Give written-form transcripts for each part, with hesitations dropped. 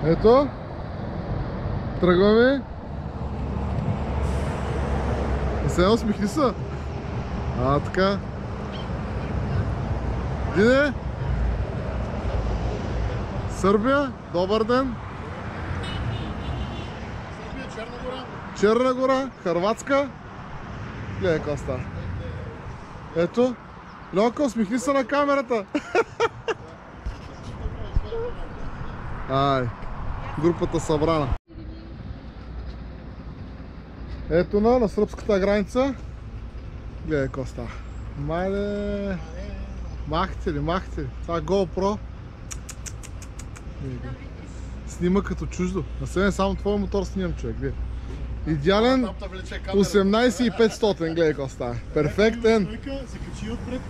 Ето. Тръгваме. И сега усмихни се. Така. Дине. Сърбия. Добър ден. Сърбия, Черна гора. Черна гора. Хърватска. Гледай какво става. Ето. Льока, усмихни се на камерата. Ай. Групата събрана. Ето на сръбската граница. Гледай какво става. Мале. Махте ли. Това е GoPro. Снима като чуждо. На себе само твой мотор снимам, човек. Гледай. Идеален 18,500. Гледай какво става. Перфектен. Се качи отпред.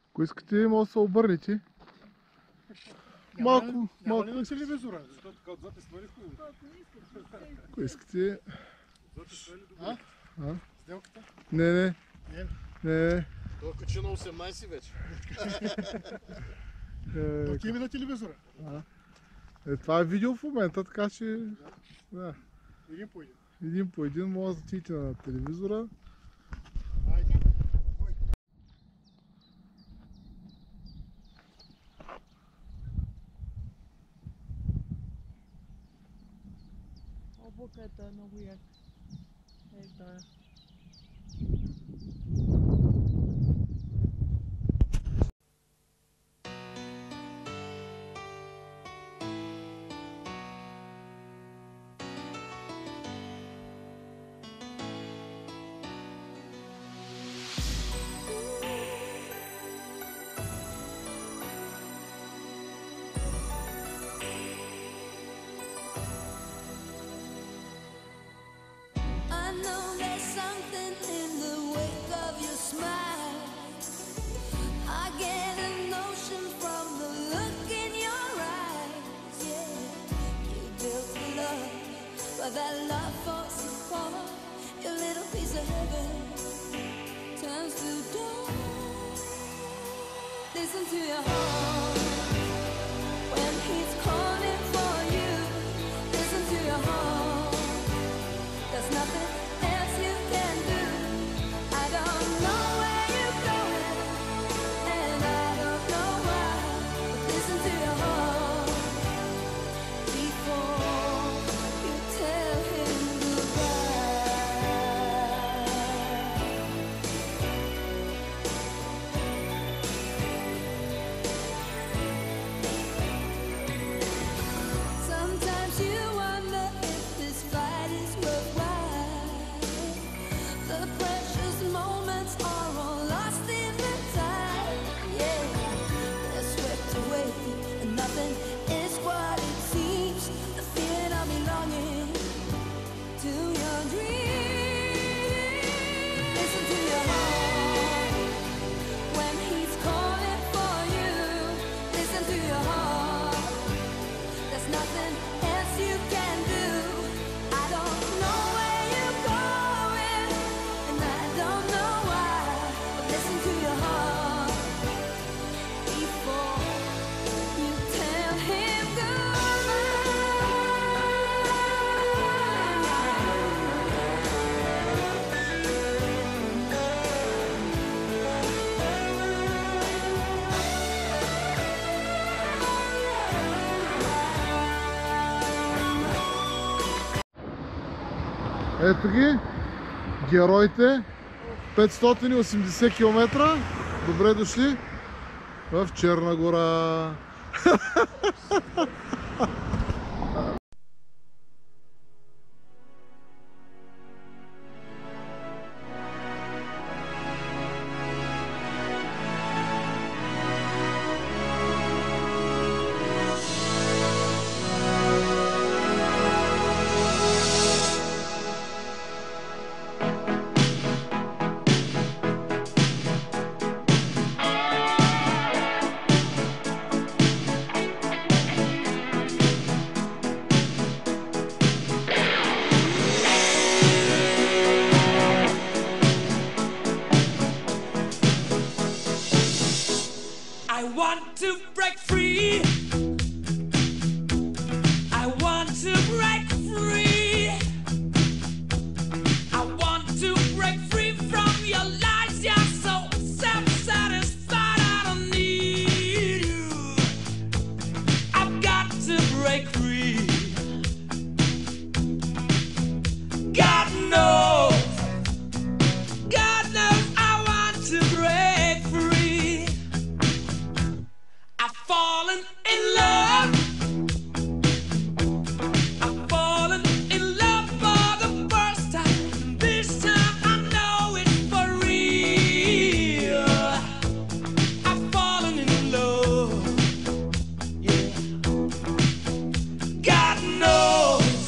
Ако искате, може да се обърнете. Малко. Няма ли на телевизора? Защото така отзад е свали хубаво. Ако искате... Сделката? Не. Това качи на 18 вече. Токи ми на телевизора. Това е видео в момента, така че... Да. Един по един. Един по един може да отидете на телевизора. Айде. Облаката е много як. Ей, тая. That love falls apart, your little piece of heaven turns to dawn. Listen to your heart when he's calling for you. Listen to your heart, there's nothing else you can do. I don't know where you're going, and I don't know why, but listen to your heart before tell him sometimes you wonder if this fight is worthwhile. The precious moments are all lost in the tide. Yeah, they're swept away and nothing is what it seems. The feeling of belonging to your dream. Listen to your heart when he's calling for you. Listen to your heart, there's nothing else you can do. I don't know where you're going, and I don't know why, but listen to your heart before you tell him Ето ги, героите, 580 км, добре дошли в Черна гора. want to break free. I want to break free. I want to break free from your lies. You're so self-satisfied. I don't need you. I've got to break free. God knows. God knows I want to break free. I've fallen in love. I've fallen in love for the first time. This time I know it's for real. I've fallen in love. Yeah. God knows.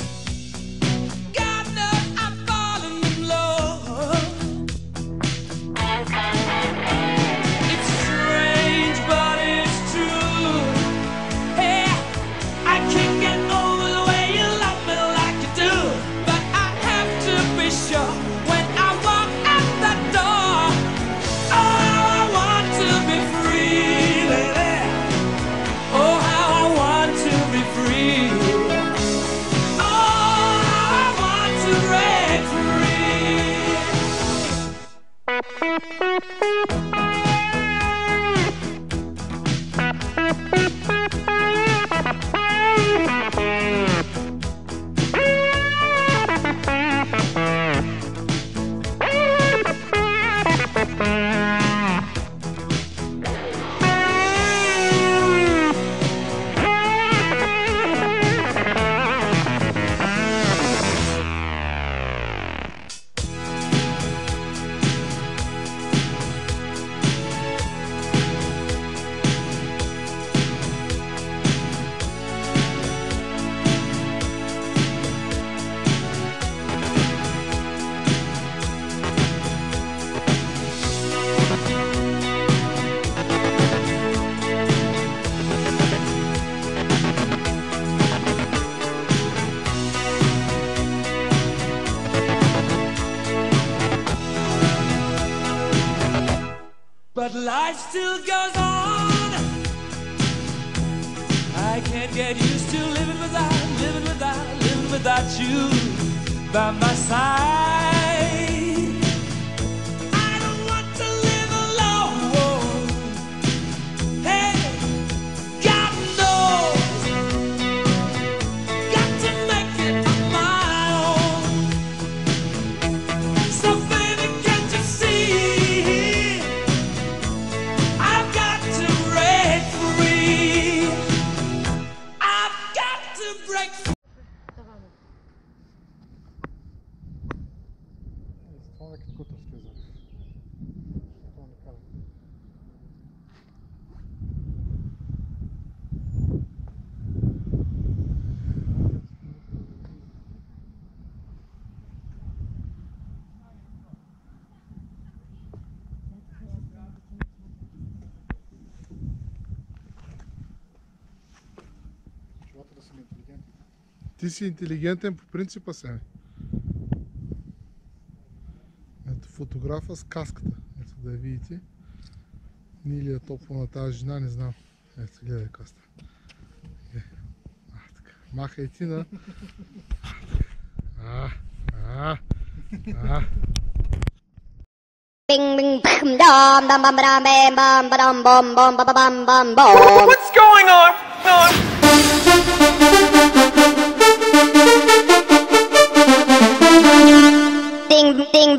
God knows I've fallen in love. It's strange, but it's true. Hey, I can't get over the way you love me like you do. But I have to be sure when I walk out the door. Oh, how I want to be free, baby. Oh, how I want to be free. Oh, how I want to break But life still goes on. I can't get used to living without you by my side. I don't want to live alone. Hey, God knows. Got to make it on my own. So baby, can't you see? I've got to break free. I've got to break free. Това е каквото разказах. Това не кара. Чувате да съм интелигентен. Ти си интелигентен по принципа, Сене. Ето фотографа с каската. Ето да я видите. Нили е топло на тази жена, не знам. Ето, гледай каста. Така. Махай ти на... Bing bing bam dam dam bam bam bam bam bam bam bam bam bam bam bam. What's going on? Ding ding.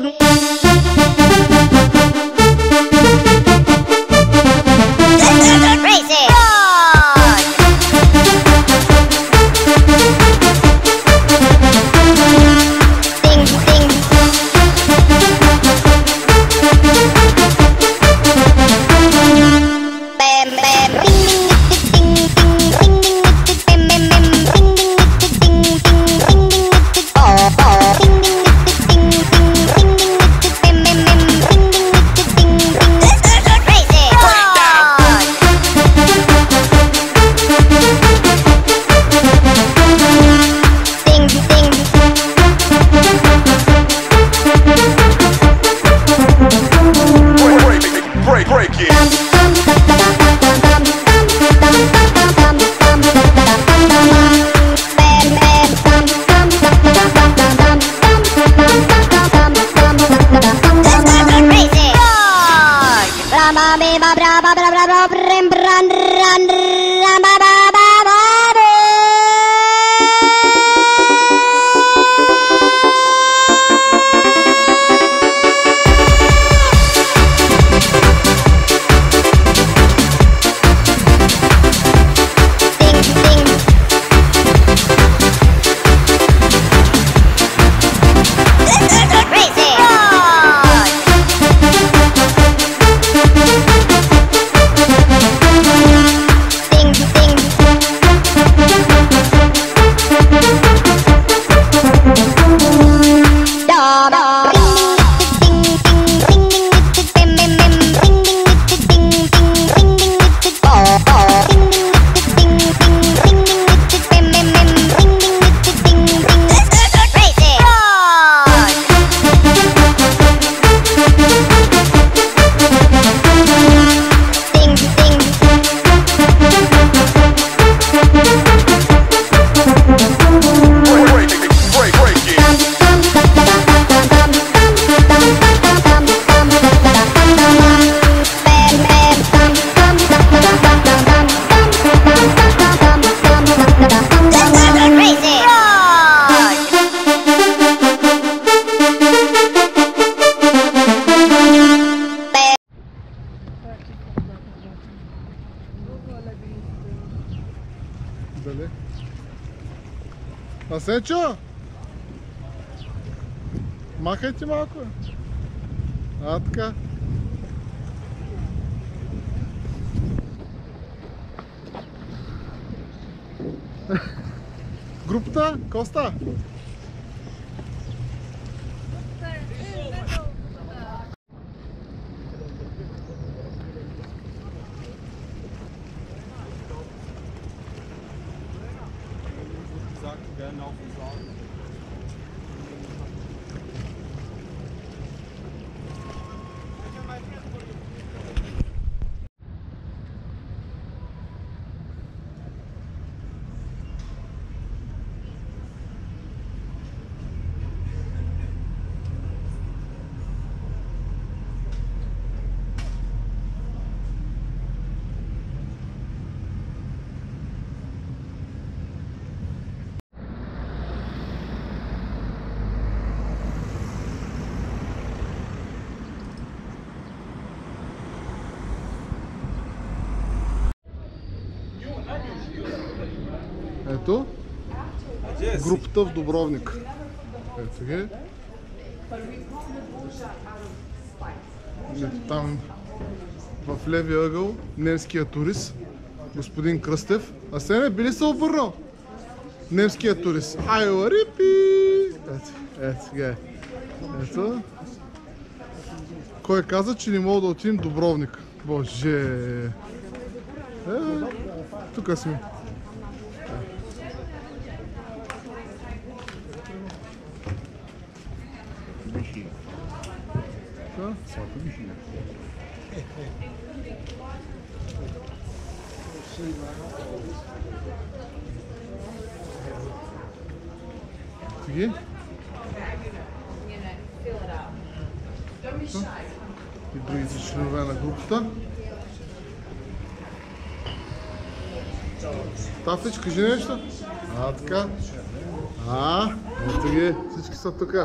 Crazy. Ding ding. Bam bam. Ding ding ding ding ding ding ding. Bam bam bam. Ding ding ding ding ding ding. Oh oh. Ding ding ding ding ding ding. Bam bam bam. Ding ding ding ding. Crazy. Ding ding. Break it. Дали? Асенчо! Махай ти малко. Така. Групата, Коста? Ето, групата в Дубровник. Ето ги. Там в левия ъгъл немския турист, господин Кръстев. Асене, би ли се обърнал? Немският турист. Айо, рипи! Ето ги. Ето. Кой каза, че не мога да отидем в Дубровник? Боже! Тук сме. Ги? И другите членове на групата. Тафич, кажи нещо. Така. Ето ги, всички са тук.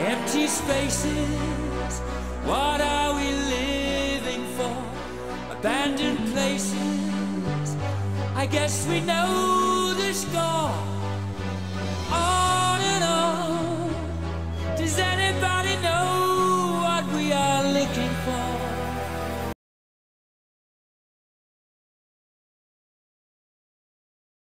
Empty spaces, what are we living for? Abandoned places, I guess we know the score.